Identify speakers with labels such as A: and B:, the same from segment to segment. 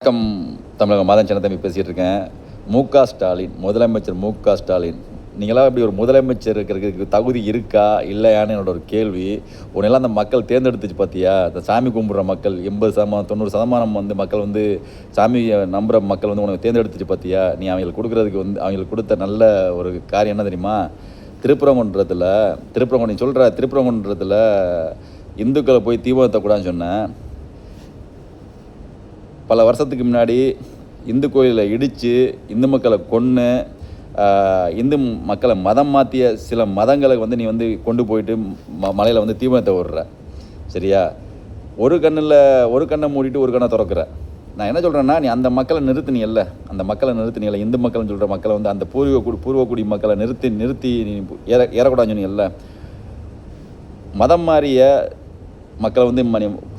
A: வணக்கம். தமிழக மாதன் சின்னத்தம்பி பேசிகிட்டு இருக்கேன். மு.க. ஸ்டாலின், முதலமைச்சர் மு.க. ஸ்டாலின், நீங்களாம் இப்படி ஒரு முதலமைச்சர் இருக்கிறதுக்கு தகுதி இருக்கா இல்லையான்னு என்னோட ஒரு கேள்வி. உன்னெல்லாம் அந்த மக்கள் தேர்ந்தெடுத்துச்சு பார்த்தியா? அந்த சாமி கும்பிட்ற மக்கள் 80% 90% வந்து மக்கள் வந்து சாமியை நம்புகிற மக்கள் வந்து உனக்கு தேர்ந்தெடுத்துச்சு பார்த்தியா? நீ அவங்களுக்கு கொடுக்குறதுக்கு வந்து அவங்களுக்கு கொடுத்த நல்ல ஒரு காரியம் என்ன தெரியுமா? நீ சொல்கிற திருப்பரங்குன்றத்தில் இந்துக்களை போய் தீபம் ஏற்றக்கூடாதுன்னு சொன்னேன். பல வருஷத்துக்கு முன்னாடி இந்து கோயிலை இடித்து இந்து மக்களை கொன்று இந்து மக்களை மதம் மாற்றிய சில மதங்களை வந்து நீ வந்து கொண்டு போயிட்டு மலையில் வந்து தீபத்தை விடுற. சரியா? ஒரு கண்ணை மூடிட்டு ஒரு கண்ணை திறக்கிற. நான் என்ன சொல்கிறேன்னா, நீ அந்த மக்களை நிறுத்தினியல்ல, இந்து மக்கள்னு சொல்கிற மக்களை வந்து அந்த பூர்வக்குடி மக்களை நிறுத்தி நீ ஏறக்கூடாதுன்னு சொன்னீங்கல்ல. மதம் மாறிய மக்களை வந்து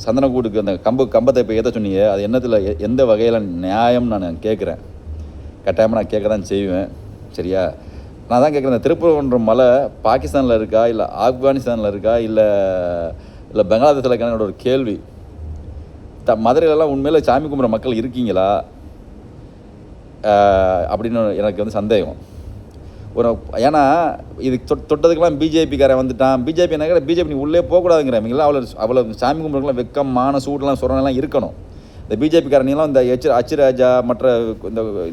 A: சந்தனக்கூடுக்கு அந்த கம்பத்தை இப்போ ஏற்ற சொன்னீங்க. அது எந்த வகையில் நியாயம்னு நான் கேட்குறேன். கட்டாயமாக நான் கேட்க தான் செய்வேன். சரியா? நான் தான் கேட்குறேன், இந்த திருப்பரங்குன்ற மலை பாகிஸ்தானில் இருக்கா, இல்லை ஆப்கானிஸ்தானில் இருக்கா, இல்லை பெங்களாதேஷில் இருக்கான்னு என்னோட ஒரு கேள்வி. மதுரையிலலாம் உண்மையில் சாமி கும்பிட்ற மக்கள் இருக்கீங்களா அப்படின்னு எனக்கு வந்து சந்தேகம். ஏன்னா இது தொட்டதுக்கெல்லாம் பிஜேபிக்காரன் வந்துட்டான். பிஜேபி நீ உள்ளே போகக்கூடாதுங்கிற இவங்களாம் அவ்வளோ சாமி கும்பிட்றதுலாம் வெக்கமான சூடெலாம் சொரணெல்லாம் இருக்கணும். இந்த பிஜேபிக்காரனெல்லாம் இந்த ராஜா மற்ற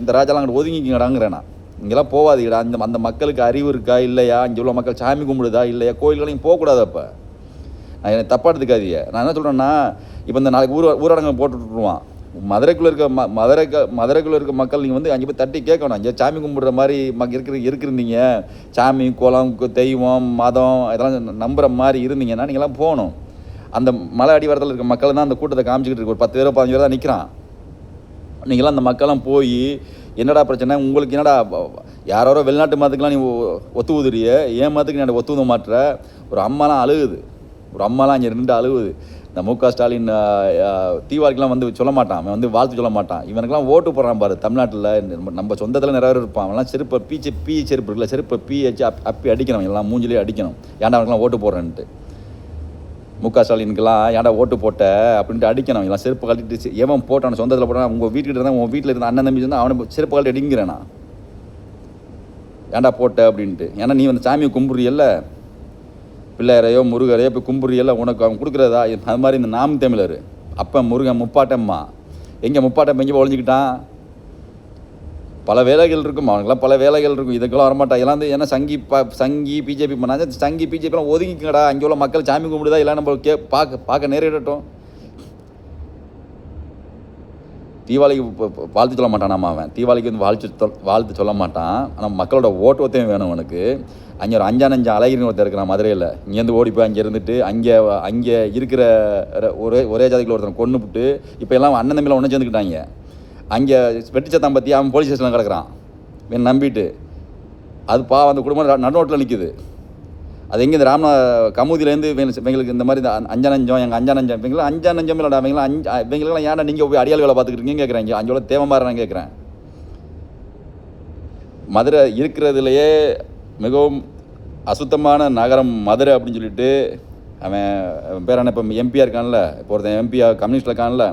A: இந்த ராஜாலாம் அங்கே ஒதுங்கிங்கடாங்கிறேன். நான் இங்கெல்லாம் போகாதீங்கடா. அந்த மக்களுக்கு அறிவு இருக்கா இல்லையா? இங்கே உள்ள மக்கள் சாமி கும்பிடுதா இல்லையா? கோயில்களையும் போகக்கூடாது. அப்போ நான் எனக்கு தப்பாக எடுத்துக்காதீங்க. நான் என்ன சொல்கிறேன்னா, இப்போ இந்த நாளைக்கு ஊரடங்கு போட்டுவிட்ருவான். மதுரைக்குள்ளே இருக்க மக்கள் நீங்கள் வந்து அங்கே போய் தட்டி கேட்கணும். அங்கே சாமி கும்பிட்ற மாதிரி இருக்கிறீங்க, சாமி குளம் தெய்வம் மதம் இதெல்லாம் நம்புகிற மாதிரி இருந்தீங்கன்னா நீங்களாம் போகணும். அந்த மலை அடிவாரத்தில் இருக்க மக்கள் தான் அந்த கூட்டத்தை காமிச்சிக்கிட்டு இருக்கு. ஒரு 10 பேரோ 15 பேர் தான் நிற்கிறான். நீங்களாம் அந்த மக்கள்லாம் போய் என்னடா பிரச்சனை உங்களுக்கு, என்னடா யாரோ வெளிநாட்டு மதத்துக்கெலாம் நீ ஒத்து ஊதுறிய, ஏன் மதத்துக்கு நீ ஒத்து ஊத மாட்டுற? ஒரு அம்மாலாம் அங்கே நின்று அழுகுது. இந்த மு.க. ஸ்டாலின் தீபாவளிக்கெலாம் வந்து சொல்ல மாட்டான், அவன் வந்து வாழ்த்து சொல்ல மாட்டான். இவனுக்கெல்லாம் ஓட்டு போடுறான் பாரு. தமிழ்நாட்டில் நம்ம சொந்தத்தில் நிறைய இருப்பான். அவன்லாம் செருப்பை பீ செருப்பு இருக்குல்ல, செருப்பை பீ வச்சு அப்பி அடிக்கணும், எல்லாம் மூஞ்சிலே அடிக்கணும். ஏன்டா அவனுக்குலாம் ஓட்டு போடுறேன்ட்டு, மு.க. ஸ்டாலினுக்கெல்லாம் ஏன்டா ஓட்டு போட்ட அப்படின்ட்டு அடிக்கணும். எல்லாம் செருப்பு கழட்டிட்டு ஏன் போட்டான் சொந்தத்தில் போட்டான். உங்கள் வீட்டுக்கிட்ட இருந்தால் உங்கள் வீட்டில் இருந்த அண்ணன் தம்பி இருந்தால் அவனை செருப்பு கழட்டி அடிங்கிறேண்ணா, ஏன்டா போட்ட அப்படின்ட்டு. ஏன்னா நீ வந்து சாமியை கும்பிட்றியல்ல, பிள்ளையரையோ முருகரையோ இப்போ கும்பிட்றியல்ல, உனக்கு அவன் கொடுக்குறதா? அது மாதிரி இந்த நாம் தமிழர் அப்போ முருகன் முப்பாட்டம்மா எங்கே எங்கே ஒழிஞ்சிக்கிட்டான்? பல வேலைகள் இருக்கும் அவனுக்கெல்லாம், பல வேலைகள் இருக்கும். இதுக்கெல்லாம் வரமாட்டா. எல்லாம் வந்து ஏன்னா சங்கி பிஜேபி பண்ணாங்க. சங்கி பிஜேபிலாம் ஒதுங்கிக்கடா. அங்கே உள்ள மக்கள் சாமி கும்பிடுதா இல்லை நம்ம பார்க்க நேரிடட்டும். தீபாவளிக்கு வாழ்த்து சொல்ல மாட்டானாமா அவன். தீபாவளிக்கு வந்து வாழ்த்து சொல்ல மாட்டான். ஆனால் மக்களோட ஓட்டு ஒத்தையும் வேணும் அவனுக்கு. அங்கே ஒரு 5 அழகிரின்னு ஒருத்தர் இருக்கிறான் மதுரையில். இங்கேருந்து ஓடி போய் அங்கே இருந்துட்டு அங்கே இருக்கிற ஒரே ஜாதிக்குள்ள ஒருத்தனை கொன்னுவிட்டு இப்போ எல்லாம் அண்ணன் தம்பியில் ஒன்று சேர்ந்துக்கிட்டாங்க. அங்கே வெட்டிச்சத்தான் பற்றி அவன் போலீஸ் ஸ்டேஷனில் கிடக்கிறான் வேணும் நம்பிட்டு. அது அந்த குடும்பம் நடுரோட்டில் நிற்குது. அது எங்கே இந்த கமுதியிலேருந்து இவங்களுக்கு இந்த மாதிரி இந்த எங்கள் அஞ்சானஞ்சம் இல்லைடா. இவங்களுக்கெல்லாம் ஏன்டா நீங்கள் போய் அடியாள் வேலை பார்த்துக்கிட்டீங்கன்னு கேட்குறாங்க. அங்கே உள்ள தேவமாறான்னு கேட்குறேன். மதுரை இருக்கிறதுலையே மிகவும் அசுத்தமான நகரம் மதுரை அப்படின்னு சொல்லிட்டு அவன் பேரான இப்போ எம்பியாக இருக்கான்ல, இப்போ ஒருத்தன் எம்பியாக கம்யூனிஸ்டில் இருக்கான்ல,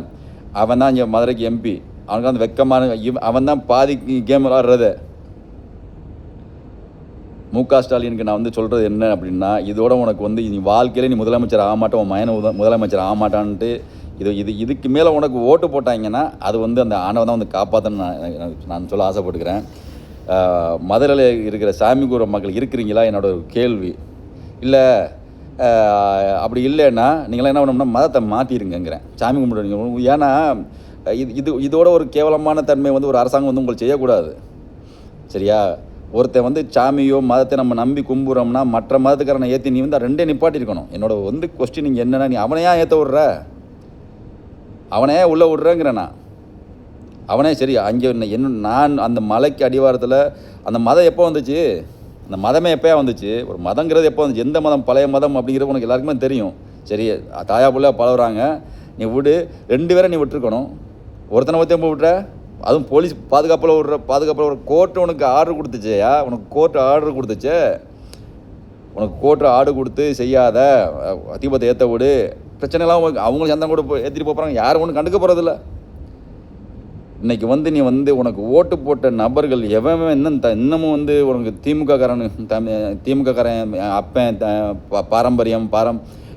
A: அவன் தான் இங்கே மதுரைக்கு எம்பி. அவனுக்கு அந்த வெக்கமான அவன் தான் பாதி கேம் விளாடுறது. மு.க. ஸ்டாலினுக்கு நான் வந்து சொல்கிறது என்ன அப்படின்னா, இதோட உனக்கு வந்து நீ வாழ்க்கையிலே நீ முதலமைச்சர் ஆக மாட்டான், உன் மயனை முதலமைச்சர் ஆக மாட்டான்ட்டு இதுக்கு மேலே உனக்கு ஓட்டு போட்டாங்கன்னா அது வந்து அந்த ஆண்டவன் தான் வந்து காப்பாற்றணும்னு நான் சொல்ல ஆசைப்பட்டுக்கிறேன். மதுரையில் இருக்கிற சாமி கூற மக்கள் இருக்கிறீங்களா என்னோட ஒரு கேள்வி. இல்லை அப்படி இல்லைன்னா நீங்களாம் என்ன பண்ணணும்னா மதத்தை மாற்றிடுங்கிறேன். சாமி கும்பிடுங்க. ஏன்னா இதோட ஒரு கேவலமான தன்மை வந்து ஒரு அரசாங்கம் வந்து உங்களுக்கு செய்யக்கூடாது. சரியா? ஒருத்தன் வந்து சாமியோ மதத்தை நம்ம நம்பி கும்பிட்றோம்னா மற்ற மதத்துக்காரனை ஏற்றி நீ வந்து ரெண்டே நிப்பாட்டிருக்கணும். என்னோட வந்து கொஸ்டின் நீங்கள் என்னென்னா, நீ அவனையா ஏற்ற விட்ற, அவனையே உள்ளே விட்றேங்கிறேண்ணா. அவனே சரி அங்கே நான் அந்த மலைக்கு அடிவாரத்தில் அந்த மதம் எப்போ வந்துச்சு? அந்த மதமே எப்போயா வந்துச்சு? ஒரு மதங்கிறது எப்போ வந்துச்சு? எந்த மதம் பழைய மதம் அப்படிங்கிறது உனக்கு எல்லாருக்குமே தெரியும். சரி, தாயா பிள்ளையா பழகுறாங்க. நீ விடு, 2 பேரை நீ விட்டுருக்கணும். ஒருத்தனை பற்றி விட்டுற, அதுவும் போலீஸ் பாதுகாப்பில் ஒரு கோர்ட்டு உனக்கு ஆர்டர் கொடுத்துச்சேயா? உனக்கு கோர்ட்டு ஆர்டர் கொடுத்து செய்யாத, தீபத்தை ஏற்ற விடு, பிரச்சனைலாம் அவங்களும் சந்தம் கூட ஏற்றிட்டு போகிறாங்க. யாரும் ஒன்றும் கண்டுக்க போகிறதில்ல. இன்றைக்கி வந்து நீ வந்து உனக்கு ஓட்டு போட்ட நபர்கள் எவன் இன்னமும் வந்து உனக்கு திமுககாரன் அப்பன் பாரம்பரியம்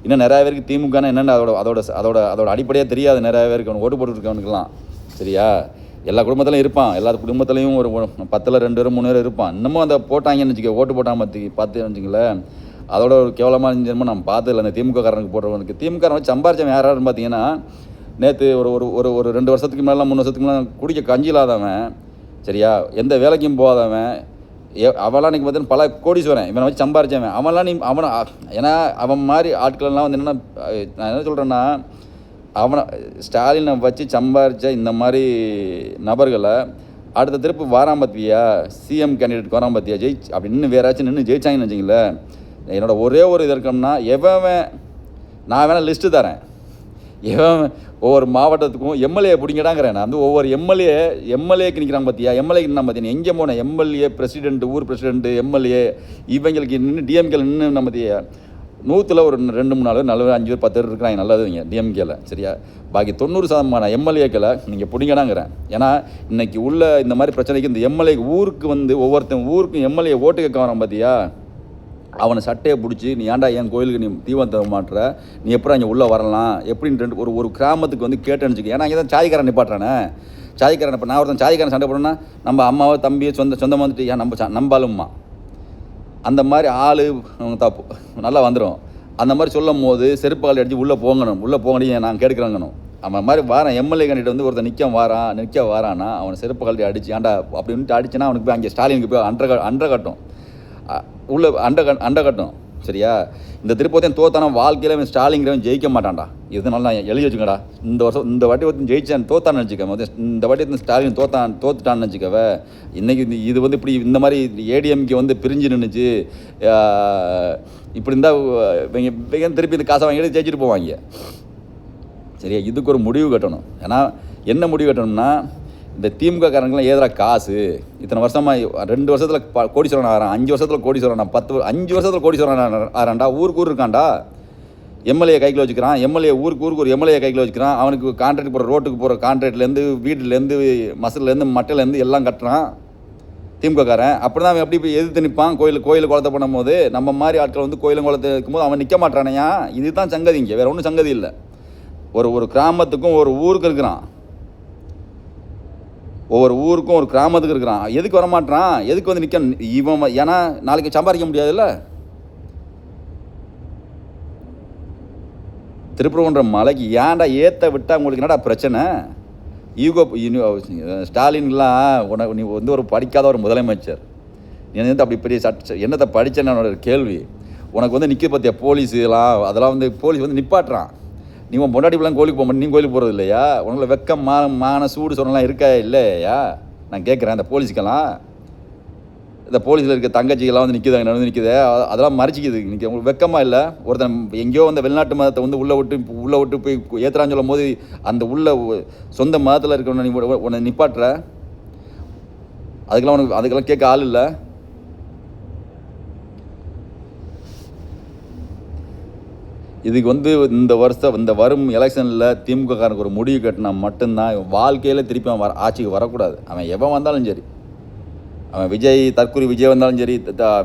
A: இன்னும் நிறையா பேருக்கு திமுகனா என்னென்ன அதோட அடிப்படையாக தெரியாது. நிறையா பேருக்கு அவனுக்கு ஓட்டு போட்டுருக்கவனுக்கெல்லாம். சரியா? எல்லா குடும்பத்திலையும் இருப்பான். எல்லா குடும்பத்துலேயும் ஒரு 10ல் 2 பேரும் 3 பேர் இருப்பான். இன்னமும் அந்த போட்டாங்கன்னு வச்சுக்க, ஓட்டு போட்டாமல் பார்த்து வச்சுங்களேன், அதோட ஒரு கேவலமாக இருந்துச்சுமோ நம்ம பார்த்ததில்ல. அந்த திமுககாரனுக்கு போடுறவனுக்கு திமுககாரன் வச்சு சம்பாரிச்சவன் யாராருன்னு பார்த்தீங்கன்னா, நேற்று ஒரு 2 வருஷத்துக்கு மேலே 3 வருஷத்துக்கு மேலே குடிக்க கஞ்சி இல்லாதவன், சரியா, எந்த வேலைக்கும் போகாதவன், அவன்லாம் இன்றைக்கி பார்த்தீங்கன்னா பல கோடீஸ்வரன். இவனை வச்சு சம்பாரிச்சவன் அவனை ஏன்னா அவன் மாதிரி ஆட்களெல்லாம் வந்து என்னென்னா, நான் என்ன சொல்கிறேன்னா, ஸ்டாலினை வச்சு சம்பாரித்த இந்த மாதிரி நபர்களை அடுத்த திருப்பு வாராம் பார்த்தியா, சிஎம் கேண்டிடேட் வரான் பார்த்தியா, அப்படி இன்னும் வேறாச்சும் நின்று ஜெயிச்சாங்கன்னு வச்சிங்களேன், என்னோடய ஒரே ஒரு இது இருக்கோம்னா, நான் வேணால் லிஸ்ட்டு தரேன், ஒவ்வொரு மாவட்டத்துக்கும் எம்எல்ஏ பிடிங்கடாங்கிறேன். நான் வந்து ஒவ்வொரு எம்எல்ஏக்கு நிற்கிறாங்க பார்த்தியா, எம்எல்ஏக்கு நின்னா பார்த்தியா, எங்கே போனேன் எம்எல்ஏ பிரசிடென்ட்டு, ஊர் பிரசிடென்ட்டு, எம்எல்ஏ இவங்களுக்கு நின்று டிஎம்கேல நின்று நம்ம பார்த்தியா, 100ல் ஒரு 2 3 4 5 பேர் 10 பேர் இருக்கிறாங்க நல்லதுங்க டிஎம்கேல. சரியா? பாக்கி 90% எம்எல்ஏக்களை நீங்கள் பிடிங்கடாங்கிறேன். ஏன்னா இன்றைக்கி உள்ள இந்த மாதிரி பிரச்சனைக்கு இந்த எம்எல்ஏ ஊருக்கு வந்து ஒவ்வொருத்தன் ஊருக்கும் எம்எல்ஏ ஓட்டு கேட்க வரான் பார்த்தியா, அவனை சட்டையை பிடிச்சி, நீ ஏன்டா என் கோயிலுக்கு நீ தீவம் தர மாட்டுற, நீ எப்போ இங்கே உள்ளே வரலாம் எப்படின்னு ஒரு கிராமத்துக்கு வந்து கேட்டேன்னு வச்சுக்க. ஏன்னா இங்கே தான் சாதிக்காரன் நிப்பாட்டுறானே, சாதிக்காரன் இப்போ நான் ஒருத்தன் சாதிக்காரன் சண்டை போடணுன்னா நம்ம அம்மாவை தம்பியை சொந்தமாக வந்துட்டு ஏன் நம்பாலும்மா அந்த மாதிரி ஆள் தப்பு நல்லா வந்துடும். அந்த மாதிரி சொல்லும் போது செருப்பு கால் அடித்து உள்ளே போங்கணும் நான் கேட்குறாங்கணும். அவன் மாதிரி வாரான் எம்எல்ஏ கேண்டிடேட் வந்து ஒருத்தர் நிற்க வாரானா அவனை செருப்பு கால் அடிச்சு ஏன்டா அப்படின்ட்டு அடிச்சுன்னா அவனுக்கு போய் அங்கே ஸ்டாலினுக்கு போய் அண்டை கட்டும் உள்ள அண்டை கட்டும். சரியா? இந்த திருப்பத்தையும் தோத்தானா வாழ்க்கையில் அவன் ஸ்டாலிங்கிறவன் ஜெயிக்க மாட்டான்டா. இதனால நான் எழுதி வச்சுக்கடா, இந்த வாட்டி ஒருத்தன் ஜெயிச்சான் தோத்தான்னு வச்சுக்க, இந்த வாட்டி ஸ்டாலின் தோத்துட்டான்னு வச்சுக்கவ. இன்றைக்கி இது வந்து இப்படி இந்த மாதிரி ஏடிஎம்கே வந்து பிரிஞ்சு நின்றுச்சு, இப்படி இருந்தால் இவங்க திருப்பி இந்த காசை வாங்கி ஜெயிச்சுட்டு போவாங்க. சரியா? இதுக்கு ஒரு முடிவு கட்டணும். ஏன்னா என்ன முடிவு கட்டணும்னா, இந்த திமுககாரங்களாம் ஏதா காசு இத்தனை வருஷமாக 2 வருஷத்தில் கோடீஸ்வரன் ஆகிறான், 5 வருஷத்தில் கோடீஸ்வரன், 5 வருஷத்தில் கோடீஸ்வரன் ஆறான்டா. ஊருக்கு இருக்கான்டா, எம்எல்ஏ கையில் வச்சுக்கிறான், எம்எல்ஏ ஊருக்கு ஒரு எம்எல்ஏ கையில் வச்சுக்கிறான். அவனுக்கு கான்ட்ராக்ட் போகிற ரோட்டுக்கு போகிற கான்ட்ராக்ட்லேருந்து வீட்டிலேருந்து மசிலேருந்து மட்டையிலேருந்து எல்லாம் கட்டுறான் திமுககாரன். அப்படி தான் அவன் எப்படி போய் எதிர்த்து நிற்பான் கோயில் குளத்தை பண்ணும்போது. நம்ம மாதிரி ஆட்கள் வந்து கோயிலும் குளத்தை இருக்கும்போது அவன் நிற்க மாட்டானையா. இதுதான் சங்கதி. இங்கே வேறு ஒன்றும் சங்கதி இல்லை. ஒரு கிராமத்துக்கும் ஒரு ஊருக்கு இருக்கிறான், ஒவ்வொரு ஊருக்கும் ஒரு கிராமத்துக்கு இருக்கிறான். எதுக்கு வரமாட்டான், எதுக்கு வந்து நிற்க இவன்? ஏன்னா நாளைக்கு சம்பாதிக்க முடியாதுல்ல. திருப்பூர்ன்ற மலைக்கு ஏன்டா ஏற்ற விட்டால் உங்களுக்கு என்னடா பிரச்சனை? ஸ்டாலின்லாம் நீ வந்து ஒரு படிக்காத ஒரு முதலமைச்சர், நீ வந்து அப்படி பெரிய என்னத்தை படித்தேன்னு கேள்வி. உனக்கு வந்து நிற்க பார்த்தியா போலீஸுலாம், அதெல்லாம் வந்து போலீஸ் வந்து நிப்பாட்டுறான். நீ உன் பொண்டாட்டிலாம் கோயிலுக்கு போக மாட்டேன், நீ கோயிலுக்கு போகிறது இல்லையா? உனக்குள்ள வெக்கம் மான சூடு சொன்னலாம் இருக்கா இல்லையா? நான் கேட்குறேன். அந்த போலீஸுக்கெல்லாம், இந்த போலீஸில் இருக்க தங்கச்சிகள்லாம் வந்து நிற்குது, அதெல்லாம் மறைச்சிக்குது. இன்றைக்கி உங்களுக்கு வெக்கமாக இல்லை? ஒருத்தன் எங்கேயோ அந்த வெளிநாட்டு மதத்தை வந்து உள்ளே விட்டு போய் ஏற்றுறான்னு சொல்லும் போது அந்த சொந்த மதத்தில் இருக்கிறவனை நீ உன்னை நிப்பாட்டுற, அதுக்கெல்லாம் கேட்க ஆள் இல்லை. இதுக்கு வந்து இந்த வரும் எலெக்ஷனில் திமுககாரனுக்கு ஒரு முடிவு கட்டினா மட்டும்தான் வாழ்க்கையில் திருப்பி அவன் ஆட்சிக்கு வரக்கூடாது. அவன் எவன் வந்தாலும் சரி, அவன் தற்கொலை விஜய் வந்தாலும் சரி,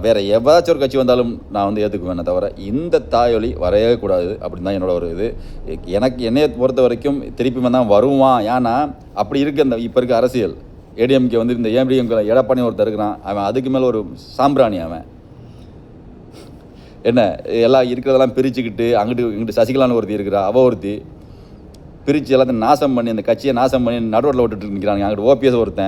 A: வேறு எவராச்சும் ஒரு கட்சி வந்தாலும் நான் வந்து ஏற்றுக்குவேனே தவிர இந்த தாயொலி வரவே கூடாது. அப்படின்னு தான் என்னோட ஒரு இது. என்னையை பொறுத்த வரைக்கும் திருப்பி தான் வருவான். ஏன்னா அப்படி இருக்குது இப்போ இருக்க அரசியல். ஏடிஎம்கே வந்து இந்த ஏடிஎம்கே எடப்பாடி ஒருத்தர் இருக்கிறான், அவன் அதுக்கு மேலே ஒரு சாம்பிராணி. அவன் என்ன எல்லாம் இருக்கிறதெல்லாம் பிரிச்சுக்கிட்டு இங்கிட்டு சசிகலான்னு ஒருத்தி இருக்கிறா, ஒருத்தி பிரித்து எல்லாத்தையும் நாசம் பண்ணி அந்த கட்சியை நாசம் பண்ணி நடுவில் விட்டுட்டு நிற்கிறாங்க. அங்கிட்டு ஓபிஎஸ் ஒருத்தன்